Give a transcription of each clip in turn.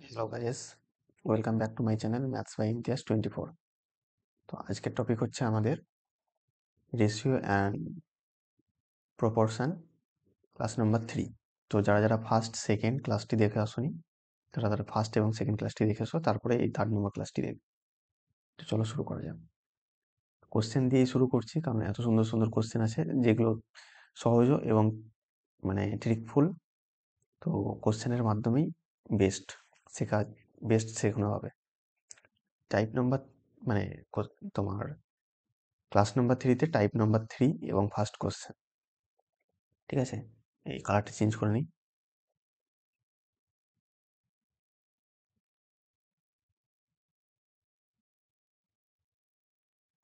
Hello guys, welcome back to my channel maths by Imtiaz 24। তো আজকের topic হচ্ছে আমাদের ratio and proportion class number 3। তো যারা যারা ফার্স্ট সেকেন্ড ক্লাসটি দেখে আসোনি তারা তারা ফার্স্ট এবং সেকেন্ড ক্লাসটি দেখে আসো, তারপরে এই থার্ড নম্বর ক্লাসটি দেখবে। তো চলো শুরু করা যাক। কোশ্চেন দিয়েই শুরু করছি, কারণ এত সুন্দর সুন্দর কোশ্চেন আছে যেগুলো সহজ এবং ট্রিকফুল। তো কোশ্চেনের মাধ্যমেই বেস্ট শেখানো হবে। টাইপ নাম্বার মানে তোমার ক্লাস নাম্বার 3-তে টাইপ নাম্বার 3 এবং ফার্স্ট কোশ্চেন। ঠিক আছে, এই কালারটা চেঞ্জ করে নিই।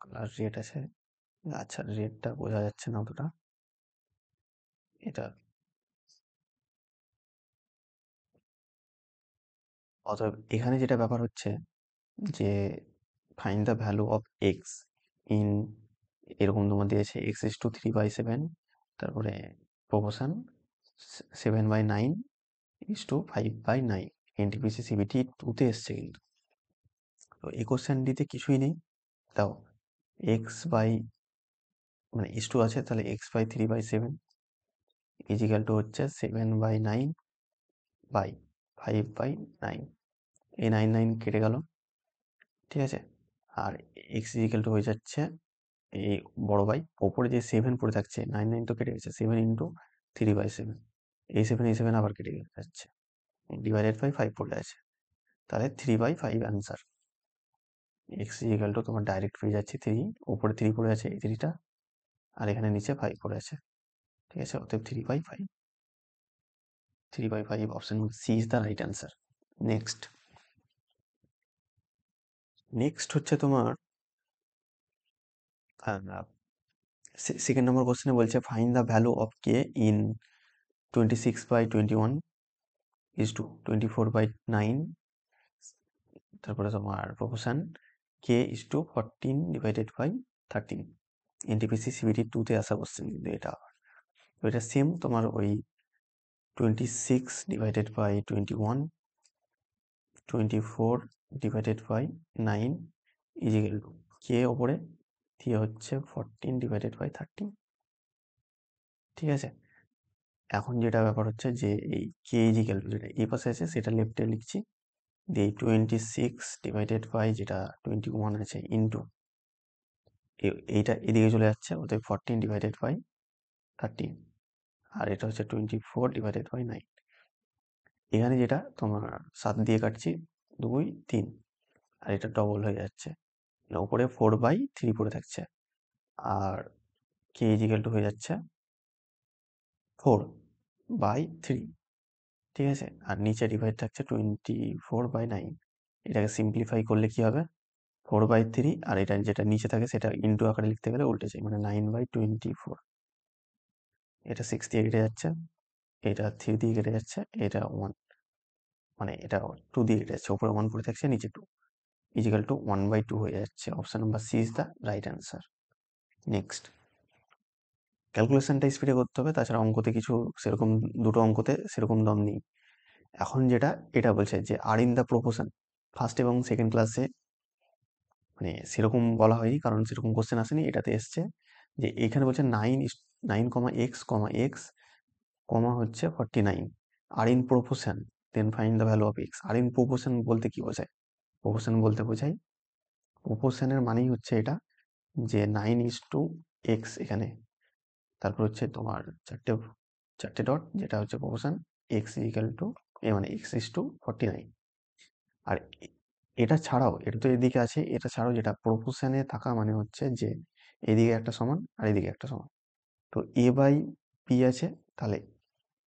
কালার রেড আছে, আচ্ছা রেডটা বোঝা যাচ্ছে না অতটা। এটা অতএব এখানে যেটা ব্যাপার হচ্ছে যে find the value of x in, এরকম তোমার দিয়েছে এক্স ইস টু 3/7, তারপরে proportion 7/9 is to 5/9। NTPC CBT 2-তে এসছে কিন্তু। তো এই কোশ্চেনটিতে কিছুই নেই, তাও এক্স বাই মানে ইস টু আছে, তাহলে এক্স বাই 3/7 ইজিক্যাল টু হচ্ছে 7/9 বাই 5/9। এই 9 কেটে গেল, ঠিক আছে। আর এক্স ইজিক্যাল টু হয়ে যাচ্ছে এই বড় বাই ওপরে যে 7 পড়ে থাকছে, 9 তো কেটে গেছে, 7 ইন্টু 3/7। এই সেভেন আবার কেটে যাচ্ছে, ডিভাইডেড বাই 5 পড়ে আছে, তাহলে 3/5 অ্যান্সার। এক্স ইজিক্যাল টু তোমার ডাইরেক্ট পেয়ে যাচ্ছে 3, ওপরে 3 পড়ে আছে এই 3টা, আর এখানে নিচে 5 পড়ে আছে, ঠিক আছে। অতএব 3/5 option C is the right answer. Next হচ্ছে তোমার সেকেন্ড নম্বর কোশ্চেনে বলছে find the value of K in 26/21 is to 24/9। তারপরে তোমার proportion K is to 14/13। NTPC CBT 2-তে আসা কোশ্চেন কিন্তু এটা। তো এটা সেম তোমার ওই 26/21, 24/9 ইজিক্যাল টু কে ওপরে দিয়ে হচ্ছে 14/13, ঠিক আছে। এখন যেটা ব্যাপার হচ্ছে যে এই কে ইজিক্যাল টু যেটা এই পাশে আছে সেটা লেফটে লিখছি, দিয়ে 26/, যেটা 21 আছে ইন্টু এইটা এদিকে চলে যাচ্ছে, ওদের 14/13, আর এটা হচ্ছে 24/9। এখানে যেটা তোমার 7 দিয়ে কাটছি, 2, 3, আর এটা ডবল হয়ে যাচ্ছে, ওপরে 4/3 পড়ে থাকছে, আর কে ইজিক্যাল টু হয়ে যাচ্ছে 4/3, ঠিক আছে। আর নিচে ডিভাইড থাকছে 24/9। এটাকে সিম্পলিফাই করলে কি হবে, 4/3, আর এটা যেটা নিচে থাকে সেটা ইন্টু আকারে লিখতে গেলে উল্টে যায়, মানে 9/24। এটা 6 দিয়ে কেটে যাচ্ছে, এটা 3 দিয়ে কেটে যাচ্ছে, এটা 1, মানে এটা 2 দিয়ে কেটে যাচ্ছে, উপরে 1 পড়ে থাকছে, নিচে 2, ইজিক্যাল টু 1/2 হয়ে যাচ্ছে। Option number C is the right answer. Next, ক্যালকুলেশনটা স্পিডে করতে হবে, তাছাড়া অঙ্কতে কিছু সেরকম, দুটো অঙ্কতে সেরকম দম নেই। এখন যেটা এটা বলছে যে আর ইন দ্য প্রপোর্শন, ফার্স্ট এবং সেকেন্ড ক্লাসে মানে সেরকম বলা হয়নি, কারণ সেরকম কোশ্চেন আসেনি। এটাতে এসছে যে এখানে বলছে 9:9, হচ্ছে 49, are in proportion, then find the value of X. Are in proportion বলতে কি বোঝায়? প্রপোর্শন বলতে বোঝায়, প্রপোর্শনের মানেই হচ্ছে এটা যে 9:x এখানে, তারপর হচ্ছে তোমার চারটে চারটে ডট, যেটা হচ্ছে প্রপোর্শন এক্স ইজিক্যাল টু মানে এক্স ইস টু 49। আর এটা ছাড়াও, এটা তো এদিকে আছে, এটা ছাড়াও যেটা প্রপোর্শনে থাকা মানে হচ্ছে যে এদিকে একটা সমান আর এদিকে একটা সমান। তো a/b আছে, তাহলে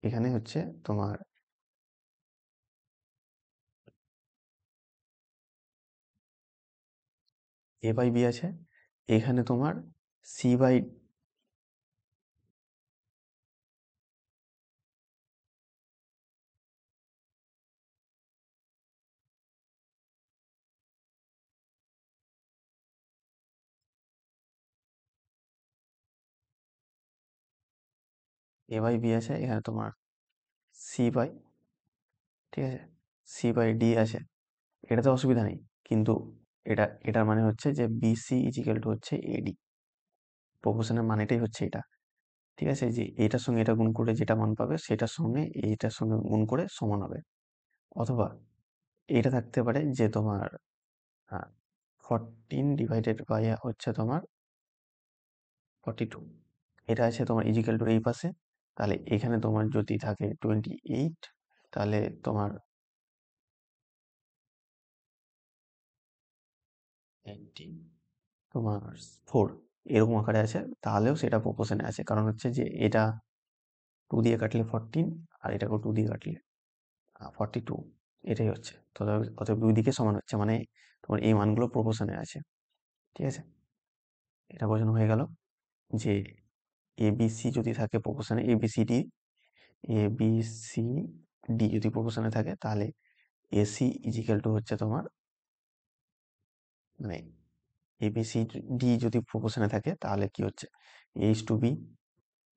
এখানে হচ্ছে তোমার a/b আছে, এখানে তোমার c/, a/b আছে, এখানে তোমার c/, ঠিক আছে। সি বাই ডি আছে, এটাতে অসুবিধা নেই, কিন্তু এটার মানে হচ্ছে যে বিসি ইজিক্যাল টু হচ্ছে এডি। প্রপোর্শনের মানেটাই হচ্ছে এটা, ঠিক আছে? যে এটার সঙ্গে এটা গুণ করে যেটা মান পাবে সেটার সঙ্গে এইটার সঙ্গে গুণ করে সমান হবে। অথবা এটা থাকতে পারে যে তোমার 14 ডিভাইডেড বাই হচ্ছে তোমার 42, এটা আছে তোমার ইজিক্যাল টু এই পাশে। তাহলে এখানে তোমার যদি থাকে 28, তাহলে তোমার 18 তোমার 4 এরকম আকারে আছে, তাহলেও সেটা প্রপোর্শনে আছে। কারণ হচ্ছে যে এটা 2 দিয়ে কাটলে 14, আর এটাকেও 2 দিয়ে কাটলে 42, এটাই হচ্ছে। তো অতএব দুই দিকে সমান হচ্ছে, মানে তোমার এই মানগুলো প্রপোর্শনে আছে, ঠিক আছে? এটা বোঝানো হয়ে গেল যে এবিসি যদি থাকে প্রপোর্শনে, এবিসিডি এবিসিডি যদি প্রপোর্শনে থাকে, তাহলে এসি ইজিক্যাল টু হচ্ছে তোমার, মানে এবিসিডি যদি প্রপোর্শনে থাকে তাহলে কি হচ্ছে, H to B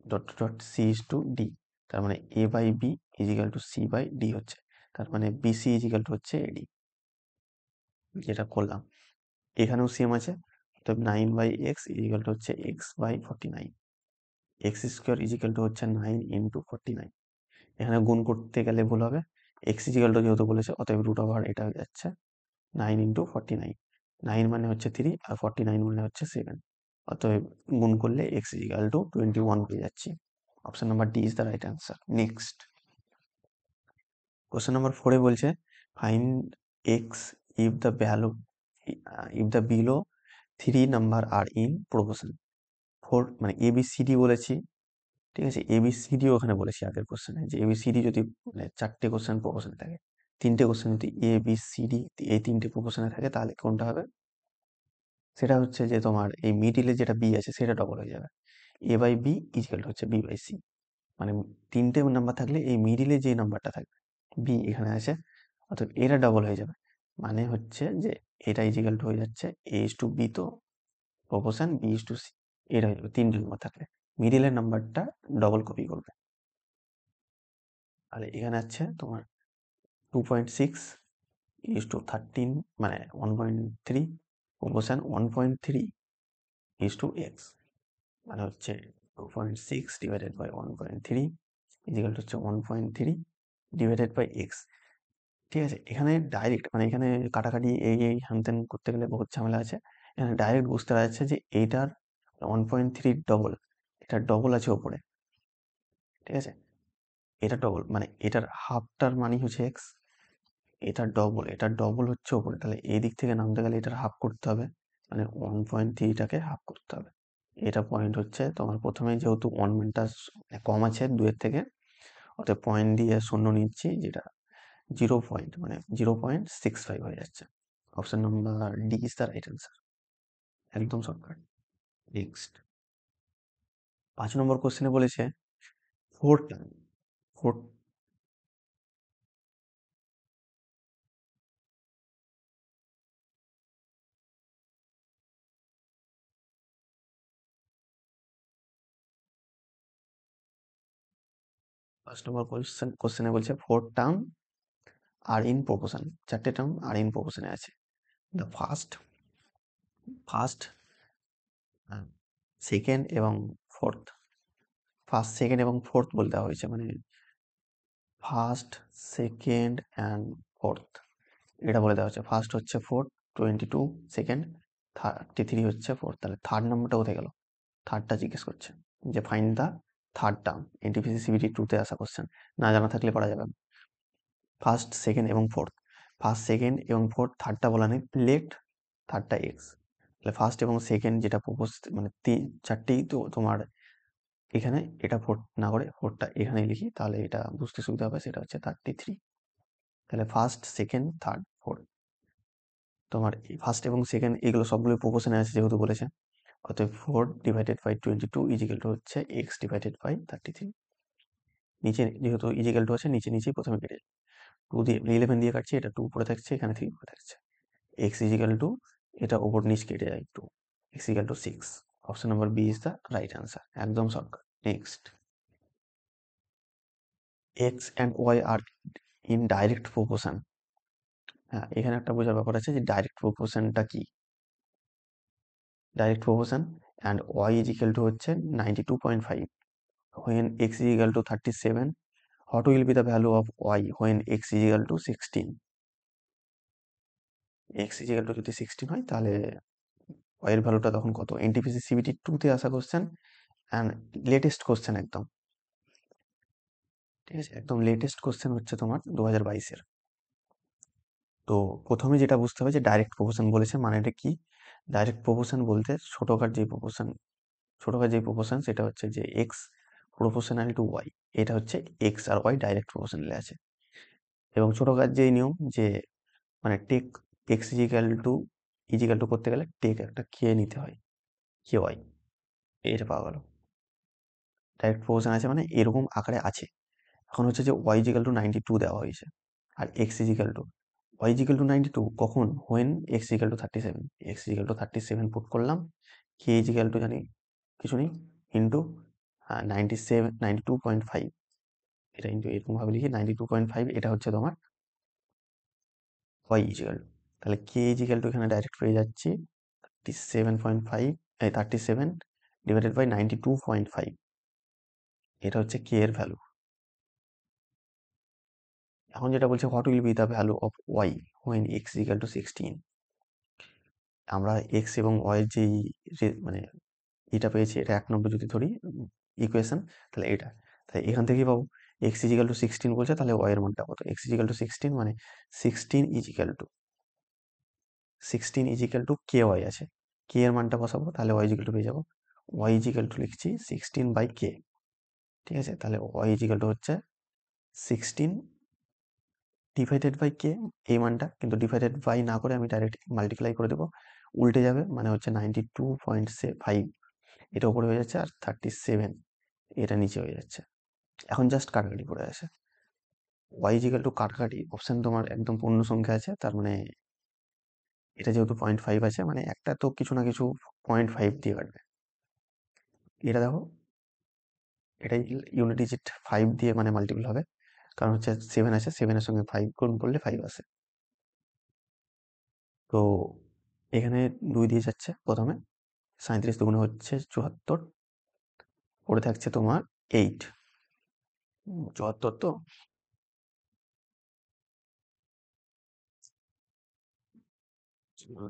dot dot C is to D. তার মানে A by B is equal to C by D হচ্ছে, তার মানে বিসি ইজিক্যাল টু হচ্ছে এডি, যেটা করলাম। এখানেও সেম আছে, তো 9/x ইজিক্যাল টু হচ্ছে x/49, x square is equal two হচ্ছে 9 × 49। এখানে গুণ করতে গেলে ভুল হবে, এক্স ইজিক্যাল টু যেহেতু বলেছে অতএব রুট ওভার এটা হয়ে যাচ্ছে 9 × 49। 9 মানে হচ্ছে 3 আর 49 মানে হচ্ছে 7, অতএব গুণ করলে এক্স ইজিক্যাল টু 21 পেয়ে যাচ্ছি। Option number D is the right answer. Next question number 4 বলছে find X if the value if the below 3 number are in proportion. 4 মানে এবিসিডি বলেছি, ঠিক আছে? এবিসিডিও ওখানে বলেছি আগের কোশ্চেনে, যে এবিসিডি যদি মানে 4টে কোশ্চেন প্রপোর্শনে থাকে, 3টে কোশ্চেন যদি এবিসিডি এই 3টে প্রপোর্শনে থাকে, তাহলে কোনটা হবে? সেটা হচ্ছে যে তোমার এই মিডিলে যেটা বি আছে সেটা ডবল হয়ে যাবে। এ বাই বি ইজিক্যাল হচ্ছে বি বাই সি, মানে 3টে নাম্বার থাকলে এই মিডিলে যে নাম্বারটা থাকবে বি এখানে আছে, অর্থাৎ এটা ডবল হয়ে যাবে। মানে হচ্ছে যে এটা ইজিক্যাল টু হয়ে যাচ্ছে এ ইজ টু বি, তো proportion B is to C, এটা হয়ে যাবে 3টে নাম্বার থাকলে মিডিলের নাম্বারটা ডবল কপি করবে। আর এখানে আছে তোমার 2.6 ইজ টু 13, মানে 1.3, প্রপোর্শন 1.3 ইজ টু এক্স, মানে হচ্ছে 2.6 ডিভাইডেড বাই 1.3 ইজিক্যাল টু হচ্ছে 1.3 ডিভাইডেড বাই এক্স। ঠিক আছে? এখানে ডাইরেক্ট মানে এখানে কাটাকাটি এই হ্যানত্যান করতে গেলে বহুত ঝামেলা আছে। এখানে ডাইরেক্ট বুঝতে পারা যাচ্ছে যে এইটার 1.3 ডবল, এটার ডবল আছে ওপরে, ঠিক আছে? এটা ডবল মানে এটার হাফটার মানে হচ্ছে এক্স, এটার ডবল হচ্ছে ওপরে, তাহলে এই দিক থেকে নামতে গেলে এটার হাফ করতে হবে, মানে 1.3টাকে হাফ করতে হবে। এটা পয়েন্ট হচ্ছে তোমার প্রথমে যেহেতু 1 মানটা কম আছে 2 এর থেকে, অতএব পয়েন্ট দিয়ে শূন্য নিচ্ছি, যেটা 0 পয়েন্ট মানে 0.65 হয়ে যাচ্ছে। Option number D is the right answer, একদম শর্টকাট। নেক্সট 5 নম্বর কোশ্চেনে বলেছে ফোর টার্ম ফোর 5 নম্বর কোশ্চেনে বলছে 4 টার্ম আর ইন প্রপোর্শন, 4টে টার্ম আর ইন প্রপোর্শনে আছে। দ্য ফার্স্ট সেকেন্ড এবং ফোর্থ, ফার্স্ট সেকেন্ড এবং ফোর্থ বলে দেওয়া হয়েছে, মানে ফার্স্ট সেকেন্ড অ্যান্ড ফোর্থ এটা বলে দেওয়া হচ্ছে। ফার্স্ট হচ্ছে 4, 22, সেকেন্ড 33 হচ্ছে ফোর্থ। তাহলে থার্ড নাম্বারটা কোথায় গেল? থার্ডটা জিজ্ঞেস করছে যে find the third term, NTPC CBT 2তে আসা কোশ্চেন, না জানা থাকলে পড়া যাবে না। ফার্স্ট সেকেন্ড এবং ফোর্থ, ফার্স্ট সেকেন্ড এবং ফোর্থ, থার্ডটা বলা নেই, লেট থার্ডটা এক্স। তাহলে ফার্স্ট এবং সেকেন্ড যেটা প্রপোজ মানে 4টেই তো তোমার এখানে, এটা ফোর্থ না করে ফোর্থটা এখানে লিখি, তাহলে এটা বুঝতে সুবিধা হবে। সেটা হচ্ছে 33। তাহলে ফার্স্ট সেকেন্ড থার্ড ফোর্থ, তোমার ফার্স্ট এবং সেকেন্ড এগুলো সবগুলো প্রপোর্শনে আছে যেহেতু বলেছে, অতএব 4/22 ইজিক্যাল টু হচ্ছে x/33। নিচে যেহেতু ইজিক্যাল টু আছে, নিচেই প্রথমে কেটে 2 দিয়ে 11 দিয়ে কাটছে, এটা 2 পড়ে থাকছে, এখানে 3 পড়ে থাকছে। x ইজিক্যাল টু এটা ওপর নিচ কেটে যায় 2, x is equal to 6। Option number B is the right answer, একদম shortcut. Next x and y are in direct proportion, হ্যাঁ, এখানে একটা বোঝার ব্যাপার আছে যে ডাইরেক্ট প্রপোর্শনটা কি। Direct proportion and Y is equal to হচ্ছে 92.5 when x is equal to 37. What will be the value of y when x is equal to 16? x is equal to যদি 16 হয় তাহলে y এর ভ্যালুটা তখন কত? এনটিপিসি সিবিটি 2 তে আসা কোশ্চেন অ্যান্ড লেটেস্ট কোশ্চেন একদম, ঠিক আছে, একদম লেটেস্ট কোশ্চেন হচ্ছে তোমার 2022-এর। তো প্রথমে যেটা বুঝতে হবে যে ডাইরেক্ট প্রপোর্শন বলেছে মানেটা কি। ডাইরেক্ট প্রপোর্শন বলতে ছোটকার যে প্রপোর্শন সেটা হচ্ছে যে এক্স প্রপোর্শনাল টু ওয়াই, এটা হচ্ছে এক্স আর ওয়াই ডাইরেক্ট প্রপোর্শনালে আছে। এবং ছোটকার যেই নিয়ম যে মানে টেক এক্স ইজিক্যাল টু করতে গেলে টেক একটা কে নিতে হয়, কে ওয়াই, এটা পাওয়া গেল। ডাইরেক্ট প্রপোর্শন আছে মানে এরকম আকারে আছে। এখন হচ্ছে যে ওয়াই ইজিক্যাল টু 92 দেওয়া হয়েছে আর X is equal to Y is equal to 92 কখন, when X is equal to 37। X is equal to 37 put করলাম, কে ইজিক্যাল টু জানি কিছু নেই, ইন্টু 92.5, এটা ইন্টু এরকম ভাবে লিখি 92.5, এটা হচ্ছে তোমার ওয়াই ইজিক্যাল টু। তাহলে কে ইজিক্যাল টু এখানে ডাইরেক্ট পেয়ে যাচ্ছি 37.5, 37 ডিভাইডেড বাই 92.5, এটা হচ্ছে কে এর ভ্যালু। এখন যেটা বলছে what will be the value of Y when X is equal to 16। আমরা এক্স এবং ওয়াই এর যেই মানে এটা পেয়েছি, এটা 1 নম্বর যদি ধরি ইকুয়েশন, তাহলে এটা, তাই এখান থেকেই পাবো এক্স ইজিক্যাল টু 16 বলছে, তাহলে ওয়াই এর মানটা কত? এক্স ইজিক্যাল টু 16 মানে 16 ইজিক্যাল টু কে ওয়াই আছে, কে এর মানটা বসাবো, তাহলে ওয়াই ইজিক্যাল টু পেয়ে যাবো ওয়াই ইজিক্যাল টু লিখছি 16/k, ঠিক আছে। তাহলে ওয়াই ইজিক্যাল টু হচ্ছে 16 ডিভাইডেড বাই কে, এই মানটা কিন্তু ডিভাইডেড বাই না করে আমি ডাইরেক্ট মাল্টিপ্লাই করে দেবো, উল্টে যাবে, মানে হচ্ছে 92.5, এটা উপরে হয়ে যাচ্ছে আর 37 এটা নিচে হয়ে যাচ্ছে। এখন জাস্ট কাটাকাটি পড়ে আছে, ওয়াই ইজিক্যাল টু কাটাকাটি অপশন তোমার একদম পূর্ণ সংখ্যা আছে, তার মানে এটা যেহেতু 0.5 আছে মানে একটা তো কিছু না কিছু 0.5 দিয়ে কাটবে। এটা দেখো, এটা ইউনিট ডিজিট 5 দিয়ে মানে মাল্টিপল হবে, কারণ হচ্ছে 7 আছে, 7-এর সঙ্গে 5 গুণ করলে 5 আসে। তো এখানে 2 দিয়ে যাচ্ছে প্রথমে, 37 দুগুণে হচ্ছে 74, পড়ে থাকছে তোমার 8, 74 তো,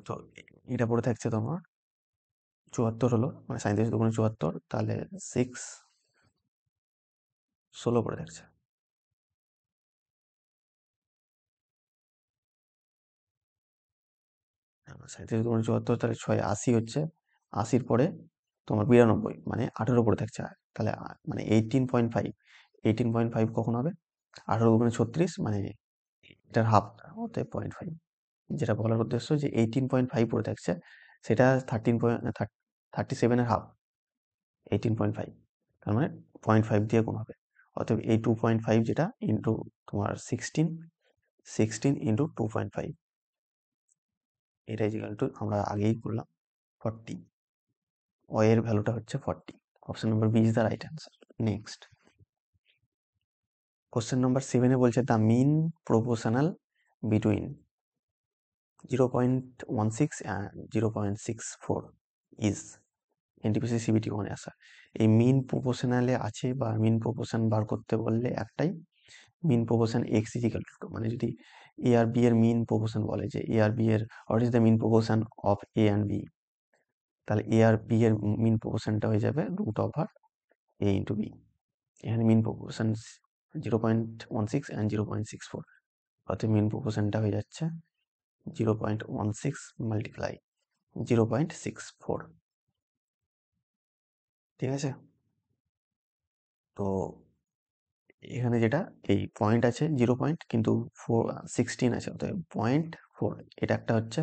তো এটা পড়ে থাকছে তোমার 74 হলো, মানে 37 দুগুণে 74, তাহলে 6 16 পড়ে থাকছে। 37 দুগুণে 74, তাহলে 6 80 হচ্ছে, 80-র পরে তোমার 92 মানে 18 পড়ে থাকছে, তাহলে মানে 18.5, 18.5 কখন হবে? 18 দুগুণে 36 মানে এটার হাফ, অতএব 0.5। যেটা বলার উদ্দেশ্য যে 18.5 পড়ে থাকছে, সেটা 37-এর হাফ 18.5, তার মানে 0.5 দিয়ে গুণ হবে, অতএব এই 2.5 যেটা ইন্টু তোমার 16 ইন্টু 2.5, এটা ইজিক্যাল টু আমরা আগেই করলাম 40, ওয়াই এর ভ্যালুটা হচ্ছে 40। Option number B is the right answer. Next question number 7-এ বলছে the mean proportional between 0.16 and 0.64 is, NTPC CBT 1-এ আসা। এই মিন প্রপোর্শনালে আছে বা মিন প্রপোর্শন বার করতে বললে একটাই, মিন প্রপোর্শন এক্স ইজিক্যাল টু, মানে যদি এ আর বি এর মিন প্রপোর্শন বলে যে এ আর বি এর what is the mean proportion of A and B, তাহলে এ আর বি এর মিন প্রপোর্শনটা হয়ে যাবে root over A into B. এখানে মিন প্রপোর্শন 0.16 অ্যান্ড 0.64, অর্থাৎ মিন প্রপোর্শনটা হয়ে যাচ্ছে 0.16 মাল্টিপ্লাই 0.64, ঠিক আছে। তো এখানে যেটা এই পয়েন্ট আছে 0 কিন্তু 16 আছে, অতএব 0.4, এটা একটা হচ্ছে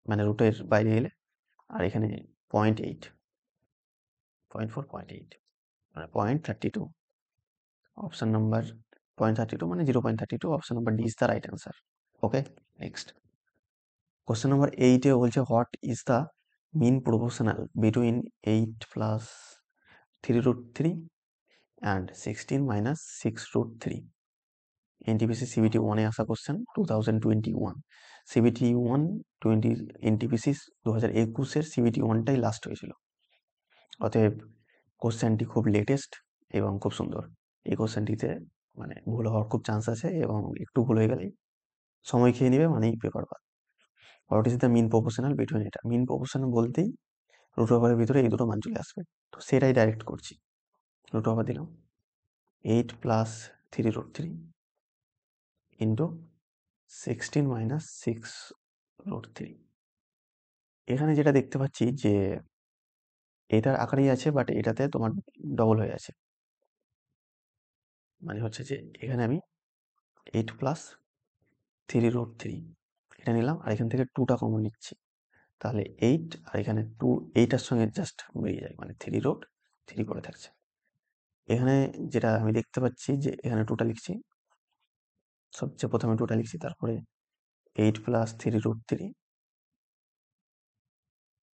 মানে রুটের বাইরে গেলে, আর এখানে 0.8, 0.4, 0.8 মানে 0.32, অপশন নাম্বার 0.32 মানে 0.32, option number D is the right answer. Okay, next question number 8-এ বলছে what is the mean proportional between 8 plus 3 root 3 and 16 minus 6 root 3 NTPC CBT ওয়ানে আসা কোশ্চেন 2021, সিবিটি ওয়ান এনটিপিসি 2021-এর সিবিটি ওয়ানটাই last হয়েছিল। অতএব কোশ্চেনটি খুব লেটেস্ট এবং খুব সুন্দর। এই কোশ্চেনটিতে মানে ভুল হওয়ার খুব চান্স আছে, এবং একটু ভুল হয়ে গেলেই সময় খেয়ে নেবে, মানেই পেপার বাদ। What is the mean proportional between, এটা মিন প্রপোর্শনাল বলতেই রুট ওভারের ভিতরে এই দুটো মান চলে আসবে, তো সেটাই ডাইরেক্ট করছি। রুট ওভার দিলাম 8 প্লাস 3√3 ইন্টু 16 মাইনাস 6√3। এখানে যেটা দেখতে পাচ্ছি যে এটার আকারেই আছে, বাট এটাতে তোমার ডবল হয়ে আছে। মানে হচ্ছে যে এখানে আমি 8 প্লাস 3√3 এটা নিলাম, আর এখান থেকে 2টা কমন নিচ্ছি, তাহলে 8, আর এখানে 2, 8টার সঙ্গে জাস্ট বেরিয়ে যায়, মানে 3√3 পড়ে থাকছে। এখানে যেটা আমি দেখতে পাচ্ছি যে এখানে 2টা লিখছি, সবচেয়ে প্রথমে 2টা লিখছি, তারপরে 8 প্লাস 3√3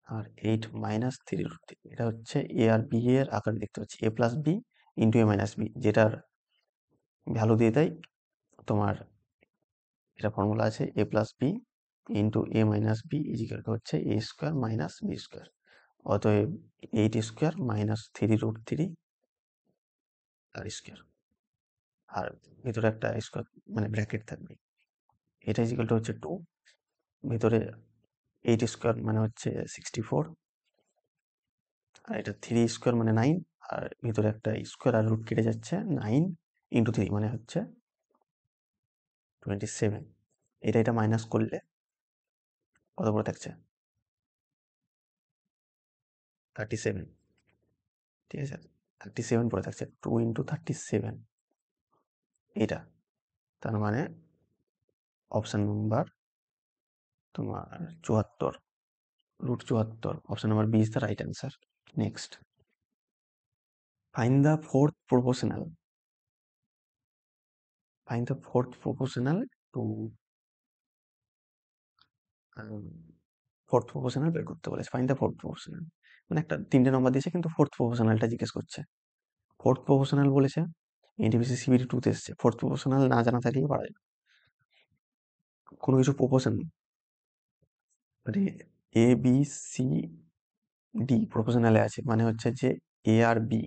আর 8 মাইনাস 3√3। এটা হচ্ছে এ আর বি এর আকারে দেখতে পাচ্ছি, এ প্লাস বি ইন্টু এ মাইনাস বি, যেটার ভ্যালু দিয়ে দেয় তোমার, এটা ফর্মুলা আছে এ প্লাস বি ইন্টু এ মাইনাস বি ইজিক্যাল টু হচ্ছে এ স্কোয়ার মাইনাস বি স্কোয়ার। অতএব 8 স্কোয়ার মাইনাস 3√3 আর স্কোয়ার, আর ভিতরে একটা স্কোয়ার মানে ব্র্যাকেট থাকবে, এটা ইজিক্যাল টু হচ্ছে 2, ভিতরে 8 স্কোয়ার মানে হচ্ছে 64, আর এটা 3 স্কোয়ার মানে 9, আর ভিতরে একটা স্কোয়ার আর রুট কেটে যাচ্ছে, 9 ইন্টু 3 মানে হচ্ছে 27। এটা মাইনাস করলে কত পড়ে থাকছে? 37। ঠিক আছে, 37 পড়ে থাকছে, 2 ইন্টু 37 এটা। তার মানে অপশন নাম্বার তোমার 74, √74, option number B is the right answer. Next, find the fourth proportional. Find the fourth proportional to, fourth proportional বের করতে বলেছে। ফাইন্ড দ্য ফোর্থ প্রপোর্শনাল মানে একটা 3টে নম্বর দিয়েছে, কিন্তু ফোর্থ প্রপোর্শনালটা জিজ্ঞেস করছে। ফোর্থ প্রপোর্শনাল বলেছে, এনটিপিসি সিবিটি 2 তে এসছে। ফোর্থ প্রপোর্শনাল না জানা থাকলেই পারা যাবে। কোনো কিছু প্রপোর্শন মানে এ বি সি ডি প্রপোর্শনালে আছে, মানে হচ্ছে যে এ আর B,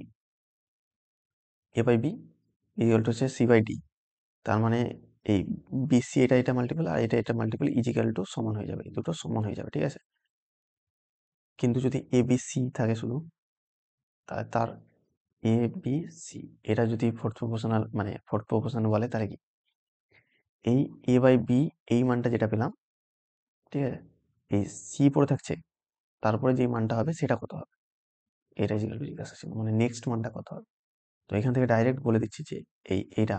A by B equal to হচ্ছে সি বাই ডি। তার মানে এই বিসি এটা মাল্টিপল, আর এটা মাল্টিপল ইজিক্যাল টু সমান হয়ে যাবে, এই দুটো সমান হয়ে যাবে, ঠিক আছে। কিন্তু যদি এ বি সি থাকে শুধু, তাহলে তার এ বি সি এটা যদি ফোর্থ প্রপোর্শনাল মানে ফোর্থ প্রপোর্শনাল বলে, তাহলে কি এই এ বাই বি এই মানটা যেটা পেলাম, ঠিক আছে, এই সি পড়ে থাকছে, তারপরে যে মানটা হবে সেটা কত হবে, এটা জিজ্ঞাসা ছিল, মানে নেক্সট মানটা কত হবে। তো এখান থেকে ডাইরেক্ট বলে দিচ্ছি যে এটা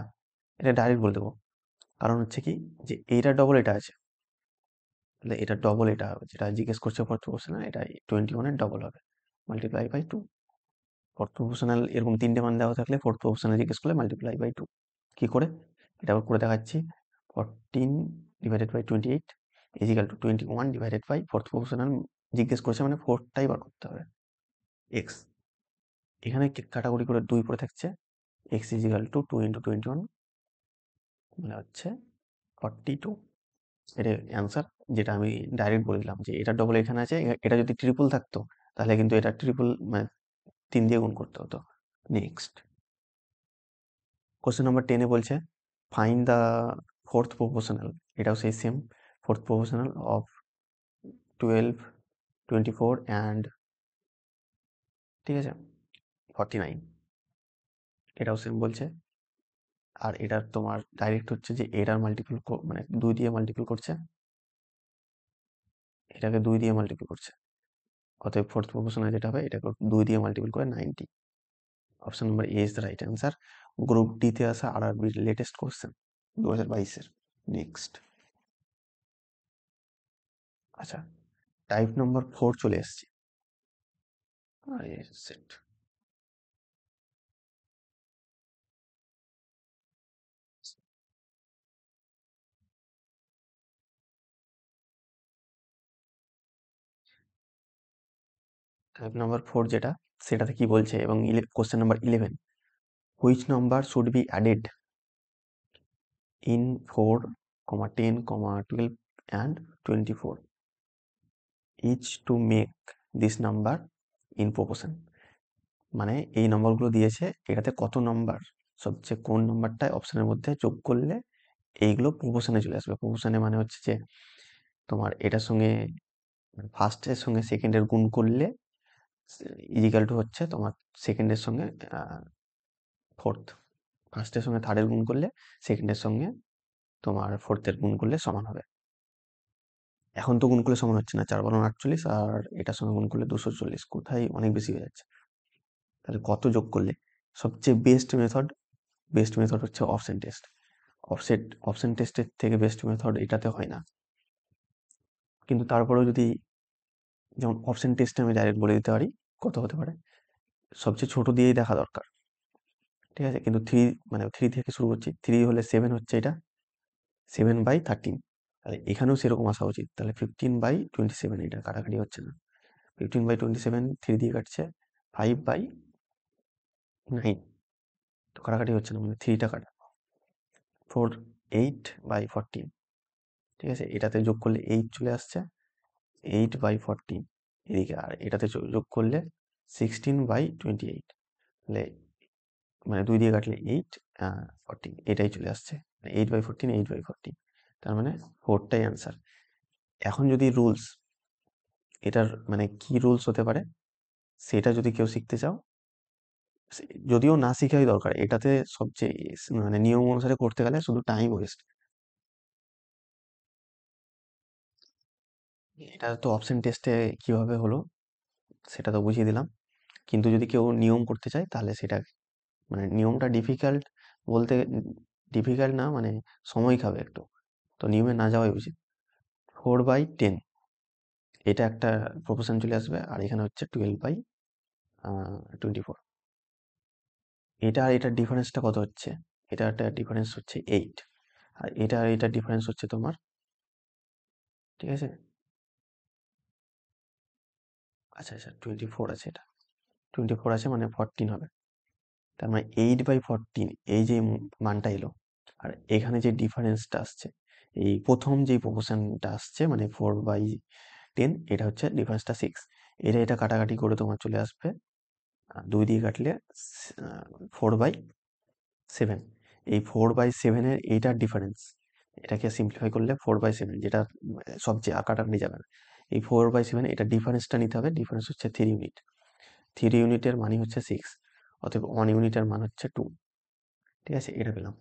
ডাইরেক্ট বলে দেবো, কারণ হচ্ছে কি যে এইটা ডবল এটা আছে, তাহলে এটা ডবল এটা হবে, যেটা জিজ্ঞেস করছে ফোর্থ প্রপোর্শনাল, এটা 21-এর ডবল হবে, মাল্টিপ্লাই বাই 2। ফোর্থ প্রপোর্শনাল এরকম 3টে মান দেওয়া থাকলে ফোর্থ প্রপোর্শনাল জিজ্ঞেস করলে মাল্টিপ্লাই বাই 2। কি করে? এটা আবার করে দেখাচ্ছি। 14 divided by 28 equal to 21 divided by fourth proportional জিজ্ঞেস করছে, মানে ফোর্থটাই বার করতে হবে, এক্স। এখানে কাটাকুটি করে 2 পড়ে থাকছে, এক্স ইজিক্যাল টু 2 ইন্টু 21 মানে হচ্ছে 42। এটা অ্যান্সার, যেটা আমি ডাইরেক্ট বলে দিলাম যে এটা ডবল এখানে আছে, এটা যদি ট্রিপল থাকতো তাহলে কিন্তু এটা ট্রিপল মানে 3 দিয়ে গুণ করতে হতো। নেক্সট, কোশ্চেন নাম্বার 10-এ বলছে ফাইন্ড দ্য ফোর্থ প্রপোর্শনাল। এটাও সেই same, fourth proportional of 12, 24 and, ঠিক আছে, 49, এটাও সেম বলছে। আর এটা তোমার ডাইরেক্ট হচ্ছে যে এটার মাল্টিপল মানে 2 দিয়ে মাল্টিপল করছে, এটাকে 2 দিয়ে মাল্টিপল করছে, অতএব ফোর্থ প্রপোর্শনাল যেটা হবে এটাকে 2 দিয়ে মাল্টিপল করে 90। Option number A is the right answer. Group ডিতে আসা আরআরবির লেটেস্ট কোশ্চেন 2022-এর। নেক্সট, আচ্ছা, টাইপ নাম্বার 4 চলে এসছে। সেট, টাইপ নাম্বার 4 যেটা, সেটাতে কি বলছে, এবং question number 11, which number should be added in 4, 10, 12 and 24 each to make this number in proportion। মানে এই নম্বরগুলো দিয়েছে, এটাতে কত নাম্বার, সবচেয়ে কোন নাম্বারটা অপশনের মধ্যে যোগ করলে এইগুলো প্রপোর্শনে চলে আসবে। প্রপোর্শনে মানে হচ্ছে যে তোমার এটার সঙ্গে ফার্স্টের সঙ্গে সেকেন্ডের গুণ করলে ইজিক্যাল টু হচ্ছে তোমার সেকেন্ডের সঙ্গে ফোর্থ, ফার্স্টের সঙ্গে থার্ডের গুণ করলে সেকেন্ডের সঙ্গে তোমার ফোর্থের গুণ করলে সমান হবে। এখন তো গুণ করলে সমান হচ্ছে না, 4 × 48 আর এটার সঙ্গে গুণ করলে 240, কোথায় অনেক বেশি হয়ে যাচ্ছে। তাহলে কত যোগ করলে সবচেয়ে বেস্ট মেথড হচ্ছে অপশন টেস্ট। অপশন টেস্টের থেকে বেস্ট মেথড এটাতে হয় না। কিন্তু তারপরেও যদি, যেমন অপশন টেস্টে আমি ডাইরেক্ট বলে দিতে পারি কত হতে পারে, সবচেয়ে ছোট দিয়েই দেখা দরকার, ঠিক আছে। কিন্তু মানে 3 থেকে শুরু করছি, 3 হলে 7 হচ্ছে এটা, 7/13। তাহলে এখানেও সেরকম আসা উচিত। তাহলে 15/27, এটা কাটাকাটি হচ্ছে না। 15/27 3 দিয়ে কাটছে, 5/9, তো কাটাকাটি হচ্ছে না, মানে 3টা কাটা। 8/14, ঠিক আছে। এটাতে যোগ করলে 8 চলে আসছে, 8/14 এদিকে, আর এটাতে যোগ করলে 16/28, তাহলে মানে 2 দিয়ে কাটলে 8/14, এটাই চলে আসছে 8/14, 8/14, তার মানে 4টাই অ্যান্সার। এখন যদি রুলস, এটার মানে কি রুলস হতে পারে সেটা যদি কেউ শিখতে চাও, যদিও না শিখাই দরকার, এটাতে সবচেয়ে মানে নিয়ম অনুসারে করতে গেলে শুধু টাইম ওয়েস্ট। এটা তো অপশন টেস্টে কিভাবে হলো সেটা তো বুঝিয়ে দিলাম, কিন্তু যদি কেউ নিয়ম করতে চায় তাহলে সেটা মানে নিয়মটা ডিফিকাল্ট বলতে, ডিফিকাল্ট না মানে সময় খাবে একটু, তো নিয়মে না যাওয়াই উচিত। 4/10 এটা একটা প্রপোর্শন চলে আসবে, আর এখানে হচ্ছে 12/24। এটা আর এটার ডিফারেন্সটা কত হচ্ছে, এটা একটা ডিফারেন্স হচ্ছে 8, আর এটা আর এটার ডিফারেন্স হচ্ছে তোমার, ঠিক আছে। আচ্ছা 24 আছে, এটা 24 আছে মানে 14 হবে। তার মানে 8/14 এই যে মানটা এলো, আর এখানে যে ডিফারেন্সটা আসছে, এই প্রথম যে প্রপোর্শনটা আসছে মানে 4/10, এটা হচ্ছে ডিফারেন্সটা 6। এটা কাটাকাটি করে তোমার চলে আসবে 2 দিয়ে কাটলে 4/7। এই 4/7 এইটার ডিফারেন্স, এটাকে সিম্পলিফাই করলে 4/7, যেটা সবচেয়ে কাটাকাটি যাবে না। এই 4/7 এটা ডিফারেন্সটা নিতে হবে, ডিফারেন্স হচ্ছে 3 ইউনিট। 3 ইউনিটের মানই হচ্ছে 6, অতএব 1 ইউনিটের মান হচ্ছে 2, ঠিক আছে। এটা পেলাম।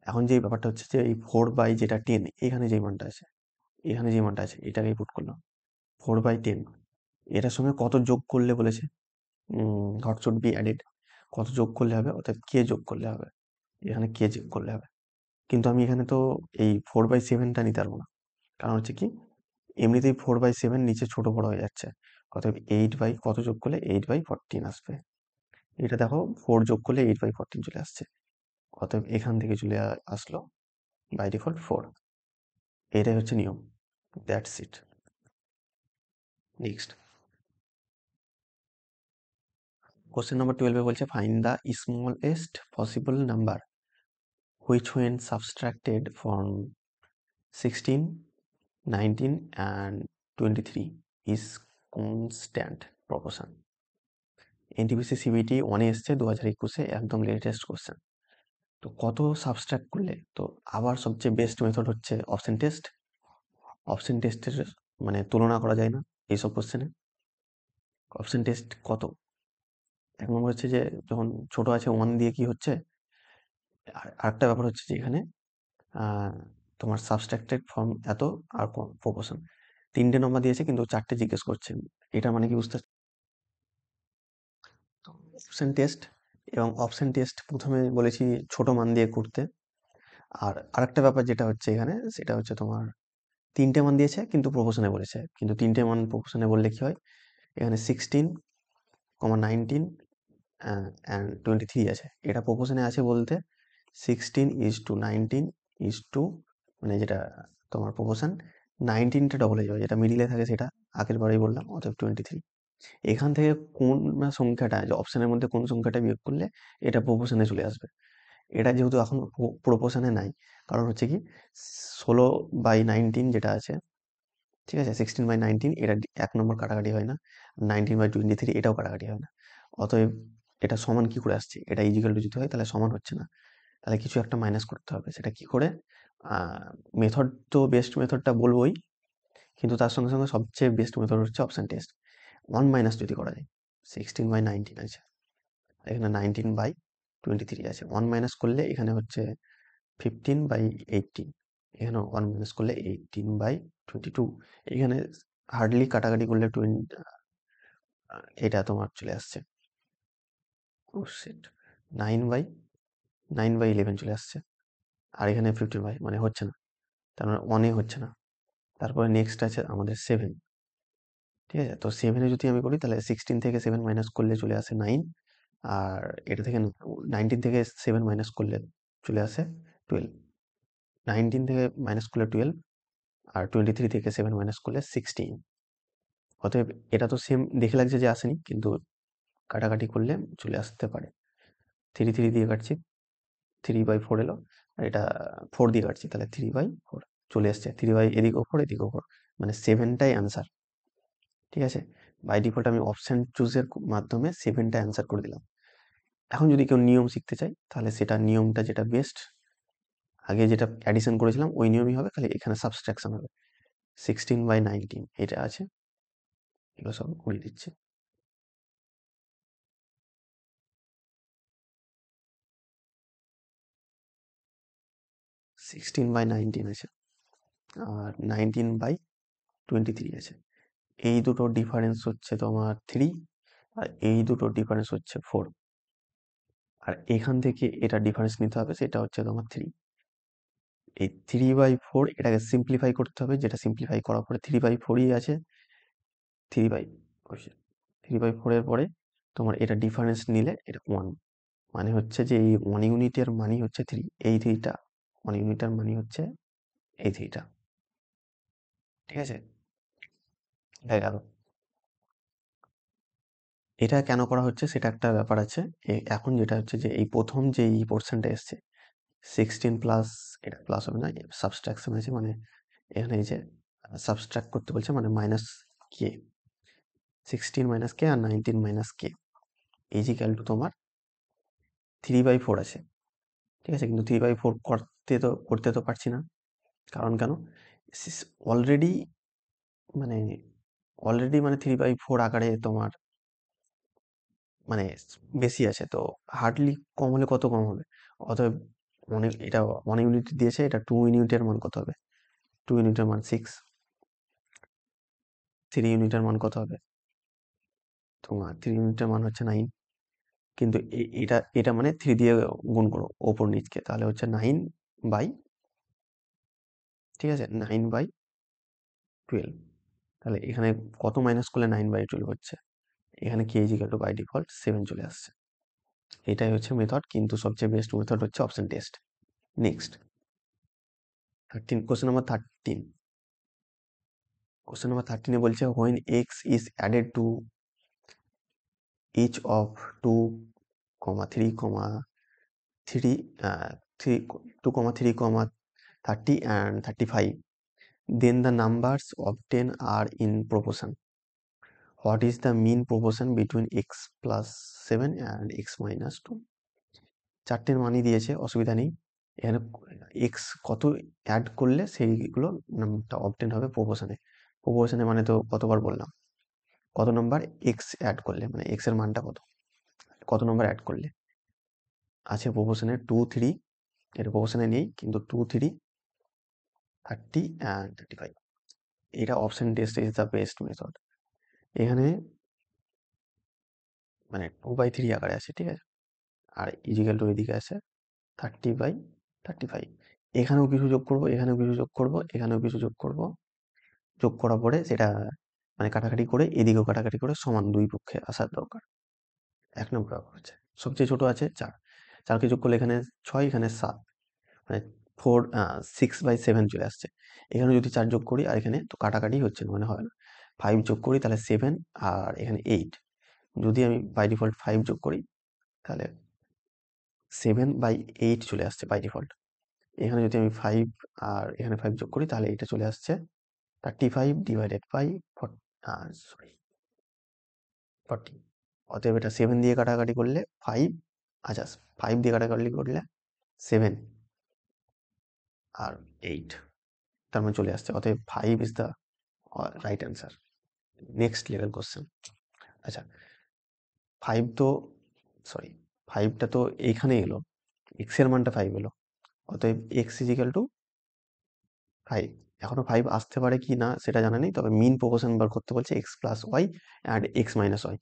এখন যে ব্যাপারটা হচ্ছে যে এই 4/10 এখানে যে মানটা আছে, এখানে যে মানটা আছে এটাকেই পুট করলাম 4/10, এটার সঙ্গে কত যোগ করলে বলেছে, হট শুড বি অ্যাডেড, কত যোগ করলে হবে, অর্থাৎ কে যোগ করলে হবে, এখানে কে যোগ করলে হবে। কিন্তু আমি এখানে তো এই 4/7টা নিতে পারবো না, কারণ হচ্ছে কি এমনিতেই 4/7 নিচে ছোট বড় হয়ে যাচ্ছে, অতএব 8 কত যোগ করলে 8/14 আসবে। এটা দেখো 4 যোগ করলে 8/14 চলে আসছে, অতএব এখান থেকে চলে আসলো বাই ডিফল্ট 4। এটাই হচ্ছে নিয়ম, that's it. Next question number 12 বলছে find the smallest possible number which when subtracted from 16, 19 and 23 is constant proportion। NTPC CBT 1-এ এসছে 2021-এ, একদম লেটেস্ট কোশ্চেন। তো কত সাবস্ট্রাক্ট করলে, তো আবার সবচেয়ে বেস্ট মেথড হচ্ছে অপশন টেস্ট। অপশন টেস্টের মানে তুলনা করা যায় না এইসব কোশ্চেনে। অপশন টেস্ট কত, এক নম্বর হচ্ছে যে যখন ছোট আছে 1 দিয়ে কি হচ্ছে, আর আরেকটা ব্যাপার হচ্ছে যে এখানে তোমার সাবস্ট্রাক্টেড ফর্ম এত আর প্রপোর্শন, 3টে নম্বর দিয়েছে কিন্তু 4টে জিজ্ঞেস করছেন, এটা মানে কি বুঝতে অপশন টেস্ট। এবং অপশন টেস্ট প্রথমে বলেছি ছোট মান দিয়ে করতে। আর আরেকটা ব্যাপার যেটা হচ্ছে এখানে, সেটা হচ্ছে তোমার 3টে মান দিয়েছে কিন্তু প্রপোর্শনে বলেছে, কিন্তু 3টে মান প্রপোর্শনে বললে কি হয়, এখানে 16, 19 অ্যান্ড 23 আছে, এটা প্রপোর্শনে আছে বলতে 16:19 মানে যেটা তোমার প্রপোর্শন, 19টা ডবল হয়ে যাবে, যেটা মিডিলে থাকে সেটা আগের বারেই বললাম, অতএব 23। এখান থেকে কোন সংখ্যাটা যে অপশনের মধ্যে কোন সংখ্যাটা বিয়োগ করলে এটা প্রপোর্শনে চলে আসবে, এটা যেহেতু এখন প্রপোর্শনে নাই, কারণ হচ্ছে কি 16/19 যেটা আছে, ঠিক আছে, 16/19 এটা 1 নম্বর কাটাকাটি হয় না, 19/23 এটাও কাটাকাটি হয় না। অতএব এটা সমান কি করে আসছে, এটা ইজিক্যাল টু যদি হয় তাহলে সমান হচ্ছে না, তাহলে কিছু একটা মাইনাস করতে হবে। সেটা কি করে? মেথড তো বেস্ট মেথডটা বলবোই, কিন্তু তার সঙ্গে সঙ্গে সবচেয়ে বেস্ট মেথড হচ্ছে অপশন টেস্ট। 1 মাইনাস যদি করা যায়, 16/19 আছে, এখানে 19/23 আছে, 1 মাইনাস করলে এখানে হচ্ছে 15/18, এখানে 1 মাইনাস করলে 18/22, এখানে হার্ডলি কাটাকাটি করলে এটা তোমার চলে আসছে, ও শিট, 9/11 চলে আসছে, আর এখানে 15 মানে হচ্ছে না, তার মানে 1 হচ্ছে না। তারপরে নেক্সট আছে আমাদের 7, ঠিক আছে, তো 7-এ যদি আমি করি তাহলে 16 থেকে 7 মাইনাস করলে চলে আসে 9, আর এটা থেকে 19 থেকে 7 মাইনাস করলে চলে আসে 12, 19 থেকে মাইনাস করলে 12, আর 23 থেকে 7 মাইনাস করলে 16। অতএব এটা তো সেম দেখে লাগছে যে আসেনি, কিন্তু কাটাকাটি করলে চলে আসতে পারে। 3 দিয়ে কাটছি, 3/4 এলো, আর এটা 4 দিয়ে কাটছি, তাহলে 3/4 চলে এসছে। 3 এদিকেও 4 এদিকেও 4, মানে 7টাই অ্যান্সার। ঠিক আছে, বাই ডিফল্ট আমি অপশন চুজের মাধ্যমে 7টা অ্যান্সার করে দিলাম। এখন যদি কেউ নিয়ম শিখতে চায় তাহলে সেটা নিয়মটা যেটা বেস্ট, আগে যেটা অ্যাডিশন করেছিলাম ওই নিয়মই হবে, খালি এখানে সাবস্ট্রাকশন হবে। 16/19 এটা আছে, এগুলো সব ঘুরিয়ে দিচ্ছে। 16/19 আছে, আর 19/23 আছে। এই দুটো ডিফারেন্স হচ্ছে তোমার 3, আর এই দুটো ডিফারেন্স হচ্ছে 4, আর এখান থেকে এটা ডিফারেন্স নিতে হবে, সেটা হচ্ছে তোমার 3। এই 3/4 এটাকে সিম্পলিফাই করতে হবে, যেটা সিম্পলিফাই করার পরে 3/4ই আছে। 3 বাই 3/4 এর পরে তোমার এটা ডিফারেন্স নিলে এটা 1, মানে হচ্ছে যে এই 1 ইউনিটের মানই হচ্ছে 3, এই 3টা 1 ইউনিটের মানই হচ্ছে এই 3টা। ঠিক আছে, হয়ে গেল। এটা কেন করা হচ্ছে সেটা একটা ব্যাপার আছে। এখন যেটা হচ্ছে যে এই প্রথম যে এই পোর্শনটা এসছে 16 প্লাস, এটা প্লাস হবে না, সাবস্ট্রাকশন আছে, মানে এখানে এই যে সাবস্ট্রাক্ট করতে বলছে, মানে মাইনাস কে, 16 - কে আর 19 - কে ইজিক্যাল টু তোমার 3/4 আছে। ঠিক আছে, কিন্তু 3/4 করতে তো পারছি না, কারণ কেন? অলরেডি মানে মানে 3/4 আকারে তোমার মানে বেশি আছে, তো হার্ডলি কম হলে কত কম হবে? অতএব অনেক, এটা 1 ইউনিট দিয়েছে, এটা 2 ইউনিটের মান কত হবে? 2 ইউনিটের মান 6, 3 ইউনিটের মান কত হবে? তোমার 3 ইউনিটের মান হচ্ছে 9, কিন্তু এটা এটা মানে 3 দিয়ে গুণ করো ওপর নিচকে, তাহলে হচ্ছে 9 বাই, ঠিক আছে, 9/12। তাহলে এখানে কত মাইনাস করলে 9/12 হচ্ছে? এখানে K is equal to by default 7 চলে আসছে। এটাই হচ্ছে মেথড, কিন্তু সবচেয়ে বেস্ট মেথড হচ্ছে option test. Next 13, question number 13। Question number 13-এ বলছে when x is added to each of 2, 3, 3, 3, 2, 3, 30 and 35, then the numbers obtained are in proportion. What is the mean proportion between x plus 7 and x minus 2? চারটের মানই দিয়েছে, অসুবিধা নেই। এখানে x কত add করলে সেইগুলো নামটা অবটেন হবে প্রপোর্শনে। প্রপোর্শনে মানে তো কতবার বললাম, কত নম্বর এক্স অ্যাড করলে, মানে এক্স এর মানটা কত, কত নম্বর অ্যাড করলে আছে প্রপোর্শনে 2, 3, এর প্রপোর্শনে নেই, কিন্তু 2, 3, 30 অ্যান্ড 35। এটা option test is the best method. এখানে মানে 2/3 আকারে আছে, ঠিক আছে, আর ইজিক্যাল টু এদিকে আছে 30/35। এখানেও কিছু যোগ করব, এখানেও কিছু যোগ করব, এখানেও কিছু যোগ করব, যোগ করার পরে সেটা মানে কাটাকাটি করে এদিকেও কাটাকাটি করে সমান দুই পক্ষে আসার দরকার। 1 নম্বর ব্যাপার হচ্ছে সবচেয়ে ছোট আছে 4, 4কে যোগ করলে এখানে 6, এখানে 7, মানে 6/7 চলে আসছে। এখানে যদি 4 যোগ করি, আর এখানে তো কাটাকাটি হচ্ছে না, মানে হয় না। 5 যোগ করি তাহলে 7, আর এখানে 8, যদি আমি বাই ডিফল্ট 5 যোগ করি তাহলে 7/8 চলে আসছে বাই ডিফল্ট। এখানে যদি আমি 5 আর এখানে 5 যোগ করি তাহলে এটা চলে আসছে 35 ডিভাইডেড বাই 40। অতএব এটা 7 দিয়ে কাটাকাটি করলে 5, আচ্ছা 5 দিয়ে কাটাকাটি করলে 7 আর 8, তার মানে চলে আসছে। অতএব 5 is the right answer. Next level question. আচ্ছা 5 তো সরি 5টা তো এইখানে এলো, এক্স এর মানটা 5 এলো, অতএব এক্স ইজ ইকাল টু 5। এখনো 5 আসতে পারে কি না সেটা জানা নেই, তবে মিন প্রপোর্শন বার করতে বলছে X plus Y and X minus Y.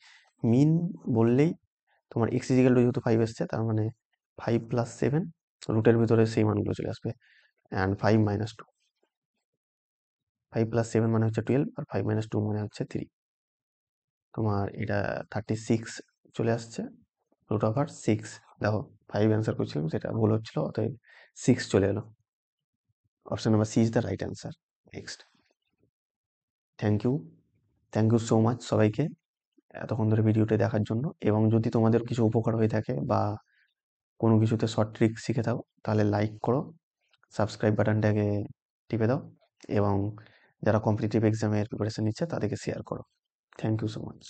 Mean বললেই তোমার এক্স ইজ ইকাল টু যেহেতু 5 এসছে, তার মানে 5 প্লাস 7, রুটের ভিতরে সেই মানগুলো চলে আসবে, অ্যান্ড 5 মাইনাস 2। 5 প্লাস 7 মানে হচ্ছে 12, আর 5 মাইনাস 2 মানে হচ্ছে 3। তোমার এটা 36 চলে আসছে, রুট ওভার 6। দেখো 5 অ্যান্সার করছিলাম, সেটা ভুল হচ্ছিল, অতএব 6 চলে এলো। Option number C is the right answer. Next. Thank you, thank you so much সবাইকে এতক্ষণ ধরে ভিডিওটি দেখার জন্য। এবং যদি তোমাদের কিছু উপকার হয়ে থাকে বা কোনো কিছুতে শর্ট ট্রিক শিখে থাকো, তাহলে লাইক করো, সাবস্ক্রাইব বাটনটাকে টিপে দাও, এবং যারা কম্পিটিটিভ এক্সামের প্রিপারেশন নিচ্ছে তাদেরকে শেয়ার করো। Thank you so much.